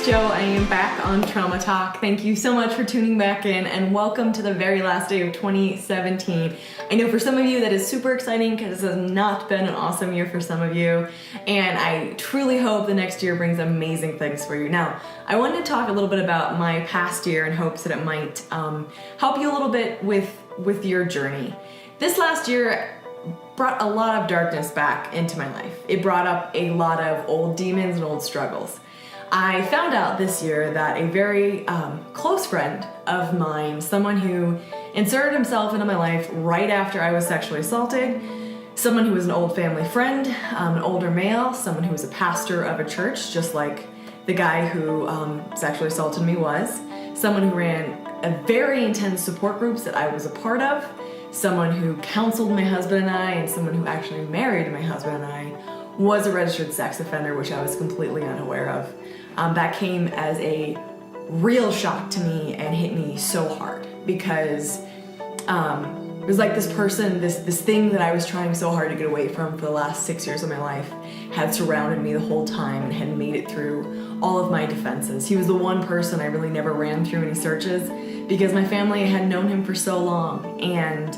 it's Jo. I am back on Trauma Talk. Thank you so much for tuning back in and welcome to the very last day of 2017. I know for some of you that is super exciting because this has not been an awesome year for some of you, and I truly hope the next year brings amazing things for you. Now, I wanted to talk a little bit about my past year in hopes that it might help you a little bit with your journey. This last year brought a lot of darkness back into my life. It brought up a lot of old demons and old struggles. I found out this year that a very close friend of mine, someone who inserted himself into my life right after I was sexually assaulted, someone who was an old family friend, an older male, someone who was a pastor of a church, just like the guy who sexually assaulted me was, someone who ran a very intense support groups that I was a part of, someone who counseled my husband and I, and someone who actually married my husband and I, was a registered sex offender, which I was completely unaware of. That came as a real shock to me and hit me so hard because it was like this person, this thing that I was trying so hard to get away from for the last 6 years of my life had surrounded me the whole time and had made it through all of my defenses. He was the one person I really never ran through any searches because my family had known him for so long, and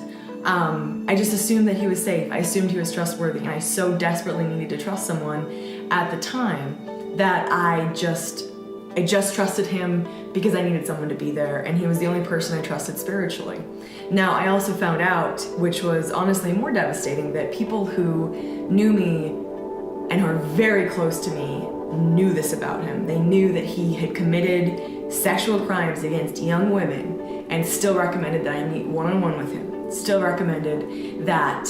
I just assumed that he was safe. I assumed he was trustworthy, and I so desperately needed to trust someone at the time that I just trusted him because I needed someone to be there, and he was the only person I trusted spiritually. Now, I also found out, which was honestly more devastating, that people who knew me and who are very close to me knew this about him. They knew that he had committed sexual crimes against young women and still recommended that I meet one-on-one with him, still recommended that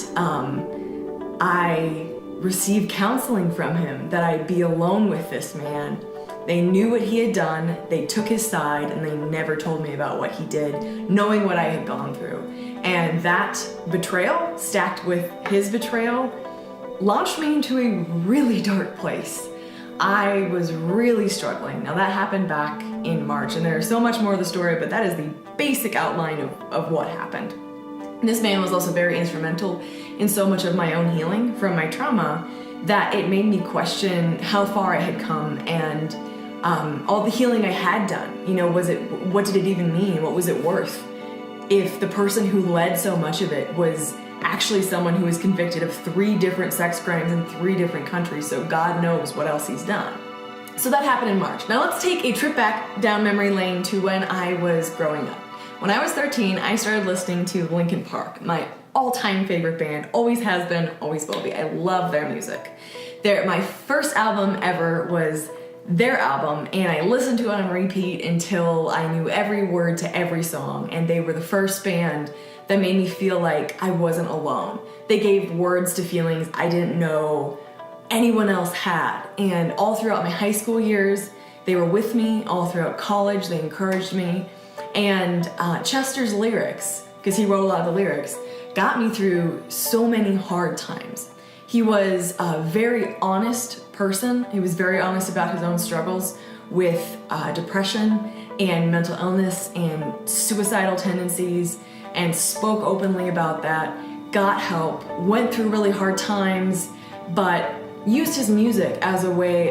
I receive counseling from him, that I be alone with this man. They knew what he had done, they took his side, and they never told me about what he did, knowing what I had gone through. And that betrayal, stacked with his betrayal, launched me into a really dark place. I was really struggling. Now that happened back in March, and there's so much more of the story, but that is the basic outline of what happened. This man was also very instrumental in so much of my own healing from my trauma that it made me question how far I had come and all the healing I had done. You know, what did it even mean? What was it worth? If the person who led so much of it was actually someone who was convicted of 3 different sex crimes in 3 different countries, so God knows what else he's done. So that happened in March. Now let's take a trip back down memory lane to when I was growing up. When I was 13, I started listening to Linkin Park, my all-time favorite band, always has been, always will be. I love their music. My first album ever was their album, and I listened to it on repeat until I knew every word to every song, and they were the first band that made me feel like I wasn't alone. They gave words to feelings I didn't know anyone else had, and all throughout my high school years, they were with me. All throughout college, they encouraged me. And Chester's lyrics, because he wrote a lot of the lyrics, got me through so many hard times. He was a very honest person. He was very honest about his own struggles with depression and mental illness and suicidal tendencies, and spoke openly about that, got help, went through really hard times, but used his music as a way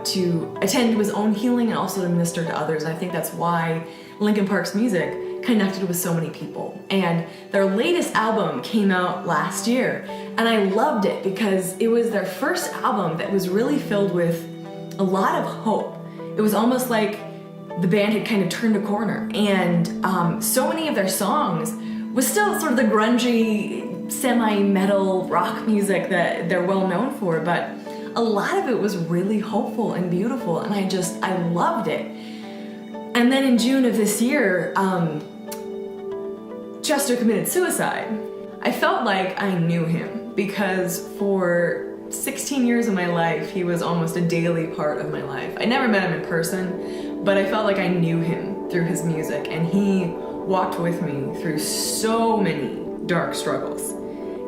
to attend to his own healing and also to minister to others. And I think that's why Linkin Park's music connected with so many people. And their latest album came out last year, and I loved it because it was their first album that was really filled with a lot of hope. It was almost like the band had kind of turned a corner, and so many of their songs was still sort of the grungy, semi-metal rock music that they're well known for, but a lot of it was really hopeful and beautiful, and I loved it. And then in June of this year, Chester committed suicide. I felt like I knew him because for 16 years of my life, he was almost a daily part of my life. I never met him in person, but I felt like I knew him through his music, and he walked with me through so many dark struggles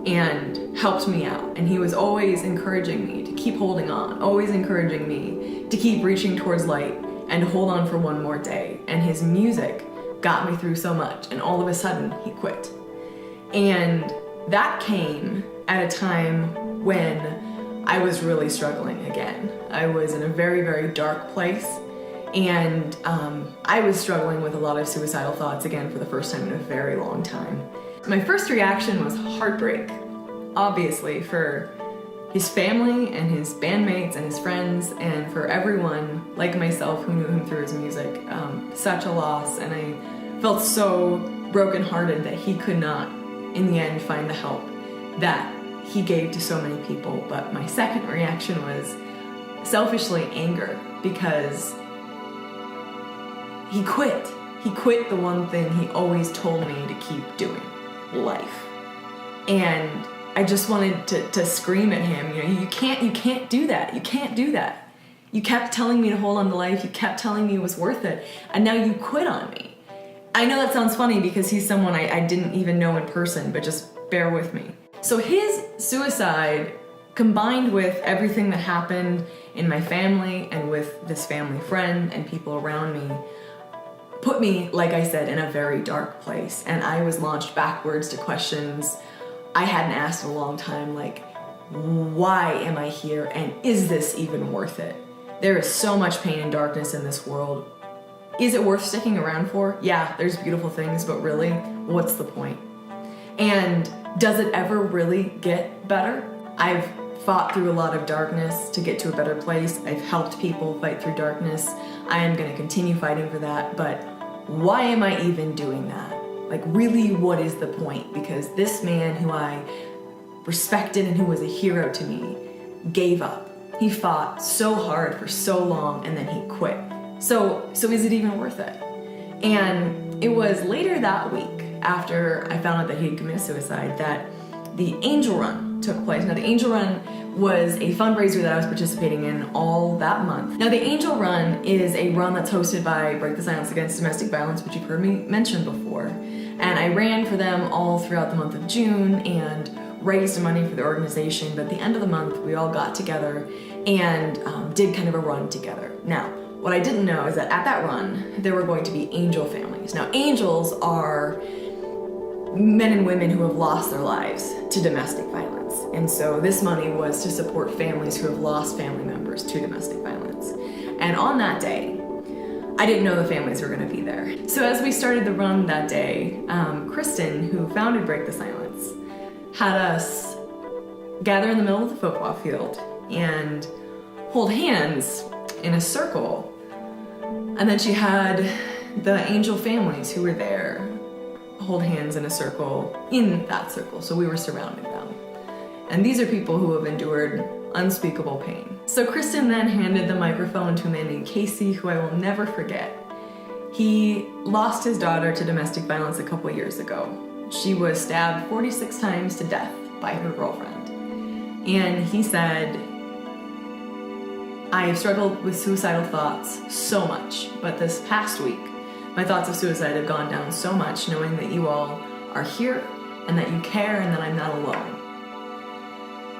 and helped me out. And he was always encouraging me to keep holding on, always encouraging me to keep reaching towards light and hold on for one more day. And his music got me through so much, and all of a sudden he quit. And that came at a time when I was really struggling again. I was in a very, very dark place, And I was struggling with a lot of suicidal thoughts again for the first time in a very long time. My first reaction was heartbreak, obviously, for his family and his bandmates and his friends, and for everyone like myself who knew him through his music. Such a loss, and I felt so brokenhearted that he could not, in the end, find the help that he gave to so many people. But my second reaction was selfishly anger, because he quit. He quit the one thing he always told me to keep doing, life. And I just wanted to scream at him, you can't do that. You can't do that. You kept telling me to hold on to life. You kept telling me it was worth it. And now you quit on me. I know that sounds funny because he's someone I didn't even know in person, but just bear with me. So his suicide, combined with everything that happened in my family and with this family friend and people around me, put me, like I said, in a very dark place. And I was launched backwards to questions I hadn't asked in a long time, like, why am I here, and is this even worth it? There is so much pain and darkness in this world. Is it worth sticking around for? Yeah, there's beautiful things, but really, what's the point? And does it ever really get better? I've fought through a lot of darkness to get to a better place. I've helped people fight through darkness. I am going to continue fighting for that, but why am I even doing that? Like, really, what is the point? Because this man who I respected and who was a hero to me gave up. He fought so hard for so long and then he quit. So is it even worth it? And it was later that week, after I found out that he had committed suicide, that the Angel Run took place. Now, the Angel Run was a fundraiser that I was participating in all that month. Now, the Angel Run is a run that's hosted by Break the Silence Against Domestic Violence, which you've heard me mention before. And I ran for them all throughout the month of June and raised money for the organization. But at the end of the month, we all got together and did kind of a run together. Now, what I didn't know is that at that run, there were going to be angel families. Now, angels are men and women who have lost their lives to domestic violence. And so this money was to support families who have lost family members to domestic violence. And on that day, I didn't know the families were going to be there. So as we started the run that day, Kristen, who founded Break the Silence, had us gather in the middle of the football field and hold hands in a circle. And then she had the angel families who were there hold hands in a circle in that circle. So we were surrounding them. And these are people who have endured unspeakable pain. So Kristen then handed the microphone to a man named Casey, who I will never forget. He lost his daughter to domestic violence a couple years ago. She was stabbed 46 times to death by her girlfriend. And he said, I have struggled with suicidal thoughts so much, but this past week, my thoughts of suicide have gone down so much, knowing that you all are here and that you care and that I'm not alone.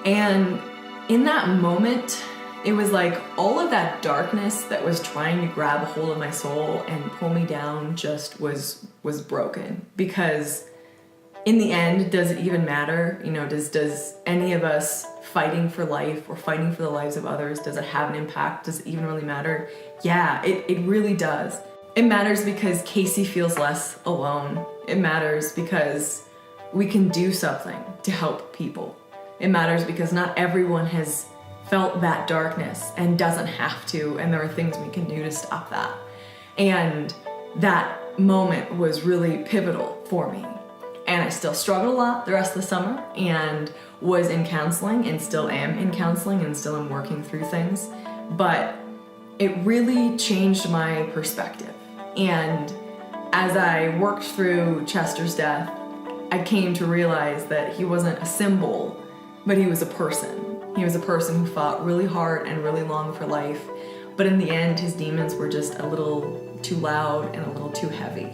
And in that moment, it was like all of that darkness that was trying to grab a hold of my soul and pull me down just was broken. Because in the end, does it even matter? Does any of us fighting for life or fighting for the lives of others, does it have an impact? Does it even really matter? Yeah, it really does. It matters because Casey feels less alone. It matters because we can do something to help people. It matters because not everyone has felt that darkness and doesn't have to, and there are things we can do to stop that. And that moment was really pivotal for me. And I still struggled a lot the rest of the summer and was in counseling and still am in counseling and still am working through things. But it really changed my perspective. And as I worked through Chester's death, I came to realize that he wasn't a symbol, but he was a person. He was a person who fought really hard and really long for life. But in the end, his demons were just a little too loud and a little too heavy.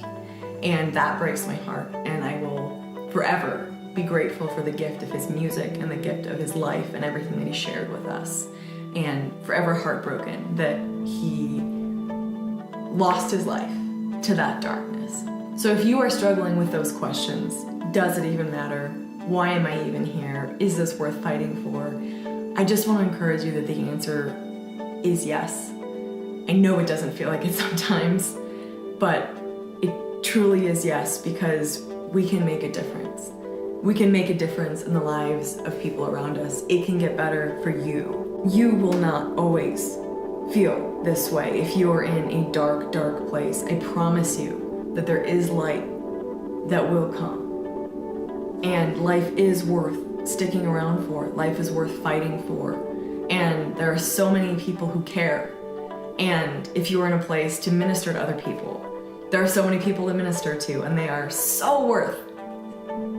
And that breaks my heart. And I will forever be grateful for the gift of his music and the gift of his life and everything that he shared with us. And forever heartbroken that he lost his life to that darkness. So if you are struggling with those questions, does it even matter? Why am I even here? Is this worth fighting for? I just want to encourage you that the answer is yes. I know it doesn't feel like it sometimes, but it truly is yes, because we can make a difference. We can make a difference in the lives of people around us. It can get better for you. You will not always feel this way if you're in a dark, dark place. I promise you that there is light that will come. And life is worth sticking around for. Life is worth fighting for. And there are so many people who care. And if you are in a place to minister to other people, there are so many people to minister to, and they are so worth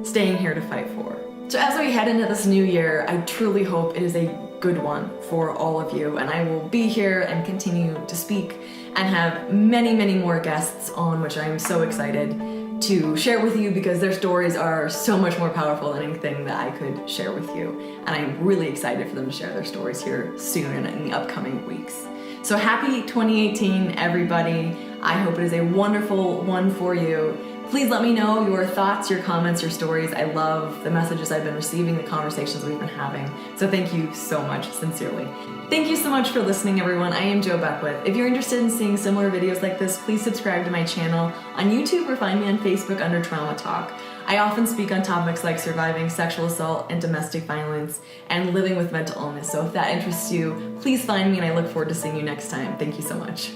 staying here to fight for. So as we head into this new year, I truly hope it is a good one for all of you, and I will be here and continue to speak and have many, many more guests on, which I'm so excited to share with you, because their stories are so much more powerful than anything that I could share with you. And I'm really excited for them to share their stories here soon and in the upcoming weeks. So happy 2018, everybody. I hope it is a wonderful one for you. Please let me know your thoughts, your comments, your stories. I love the messages I've been receiving, the conversations we've been having. So thank you so much, sincerely. Thank you so much for listening, everyone. I am Jo Beckwith. If you're interested in seeing similar videos like this, please subscribe to my channel on YouTube or find me on Facebook under Trauma Talk. I often speak on topics like surviving sexual assault and domestic violence and living with mental illness. So if that interests you, please find me, and I look forward to seeing you next time. Thank you so much.